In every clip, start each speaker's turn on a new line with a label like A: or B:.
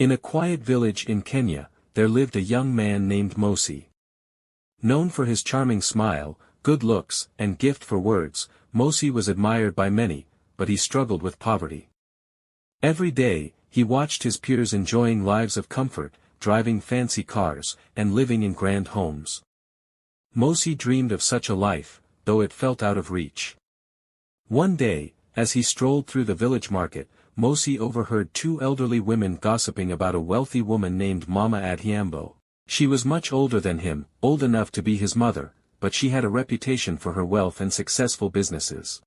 A: In a quiet village in Kenya, there lived a young man named Mosi. Known for his charming smile, good looks, and gift for words, Mosi was admired by many, but he struggled with poverty. Every day, he watched his peers enjoying lives of comfort, driving fancy cars, and living in grand homes. Mosi dreamed of such a life, though it felt out of reach. One day, as he strolled through the village market, Mosi overheard two elderly women gossiping about a wealthy woman named Mama Adhiambo. She was much older than him, old enough to be his mother, but she had a reputation for her wealth and successful businesses.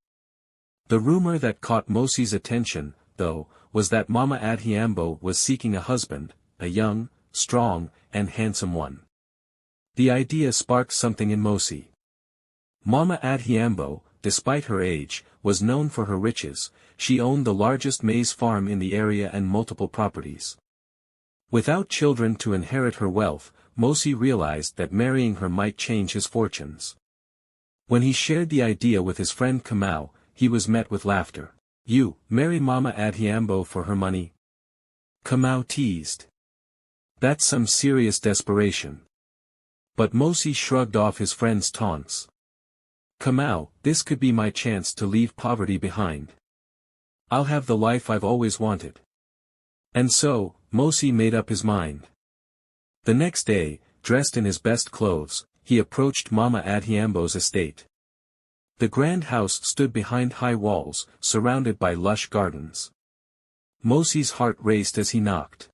A: The rumor that caught Mosi's attention, though, was that Mama Adhiambo was seeking a husband, a young, strong, and handsome one. The idea sparked something in Mosi. Mama Adhiambo, despite her age, was known for her riches. She owned the largest maize farm in the area and multiple properties. Without children to inherit her wealth, Mosi realized that marrying her might change his fortunes. When he shared the idea with his friend Kamau, he was met with laughter. "You, marry Mama Adhiambo for her money?" Kamau teased. "That's some serious desperation." But Mosi shrugged off his friend's taunts. "Kamau, this could be my chance to leave poverty behind. I'll have the life I've always wanted." And so, Mosi made up his mind. The next day, dressed in his best clothes, he approached Mama Adhiambo's estate. The grand house stood behind high walls, surrounded by lush gardens. Mosi's heart raced as he knocked.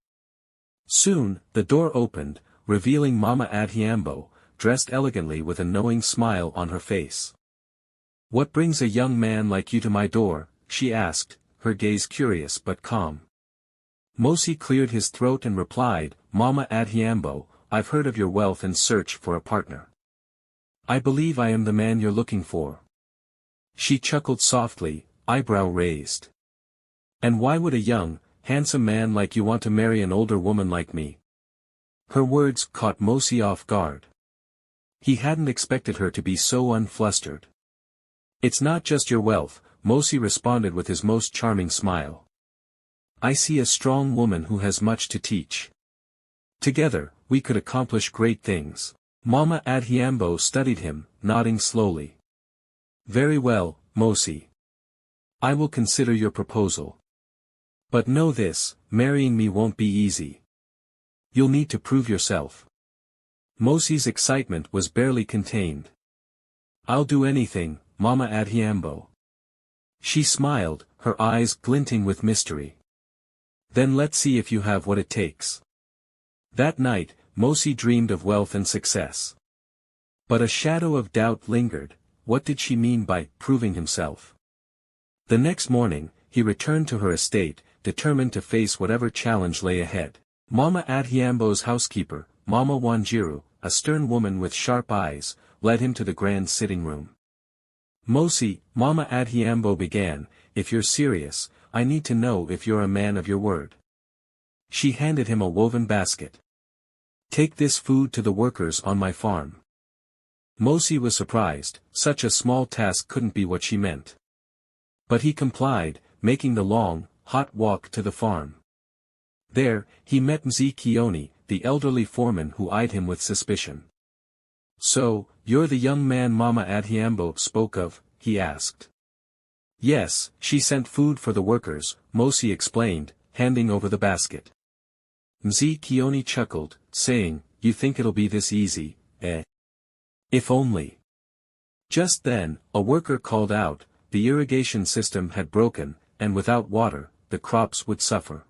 A: Soon, the door opened, revealing Mama Adhiambo, dressed elegantly with a knowing smile on her face. "What brings a young man like you to my door?" she asked, her gaze curious but calm. Mosi cleared his throat and replied, "Mama Adhiambo, I've heard of your wealth and search for a partner. I believe I am the man you're looking for." She chuckled softly, eyebrow raised. "And why would a young, handsome man like you want to marry an older woman like me?" Her words caught Mosi off guard. He hadn't expected her to be so unflustered. "It's not just your wealth," Mosi responded with his most charming smile. "I see a strong woman who has much to teach. Together, we could accomplish great things." Mama Adhiambo studied him, nodding slowly. "Very well, Mosi. I will consider your proposal. But know this, marrying me won't be easy. You'll need to prove yourself." Mosi's excitement was barely contained. "I'll do anything, Mama Adhiambo." She smiled, her eyes glinting with mystery. "Then let's see if you have what it takes." That night, Mosi dreamed of wealth and success. But a shadow of doubt lingered. What did she mean by proving himself? The next morning, he returned to her estate, determined to face whatever challenge lay ahead. Mama Adhiambo's housekeeper, Mama Wanjiru, a stern woman with sharp eyes, led him to the grand sitting room. "Mosi," Mama Adhiambo began, "if you're serious, I need to know if you're a man of your word." She handed him a woven basket. "Take this food to the workers on my farm." Mosi was surprised, such a small task couldn't be what she meant. But he complied, making the long, hot walk to the farm. There, he met Mzee Kioni, the elderly foreman who eyed him with suspicion. "So, you're the young man Mama Adhiambo spoke of?" he asked. "Yes, she sent food for the workers," Mosi explained, handing over the basket. Mzee Kioni chuckled, saying, "You think it'll be this easy, eh? If only." Just then, a worker called out, the irrigation system had broken, and without water, the crops would suffer.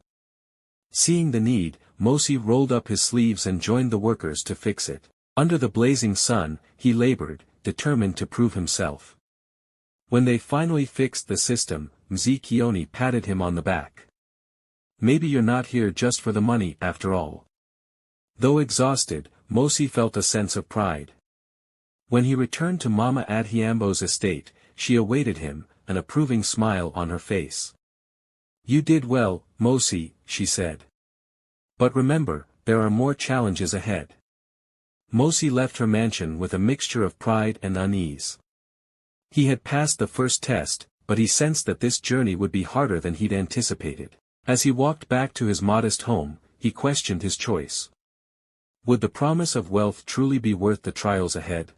A: Seeing the need, Mosi rolled up his sleeves and joined the workers to fix it. Under the blazing sun, he labored, determined to prove himself. When they finally fixed the system, Mzee Kioni patted him on the back. "Maybe you're not here just for the money after all." Though exhausted, Mosi felt a sense of pride. When he returned to Mama Adhiambo's estate, she awaited him, an approving smile on her face. "You did well, Mosi," she said. "But remember, there are more challenges ahead." Mosi left her mansion with a mixture of pride and unease. He had passed the first test, but he sensed that this journey would be harder than he'd anticipated. As he walked back to his modest home, he questioned his choice. Would the promise of wealth truly be worth the trials ahead?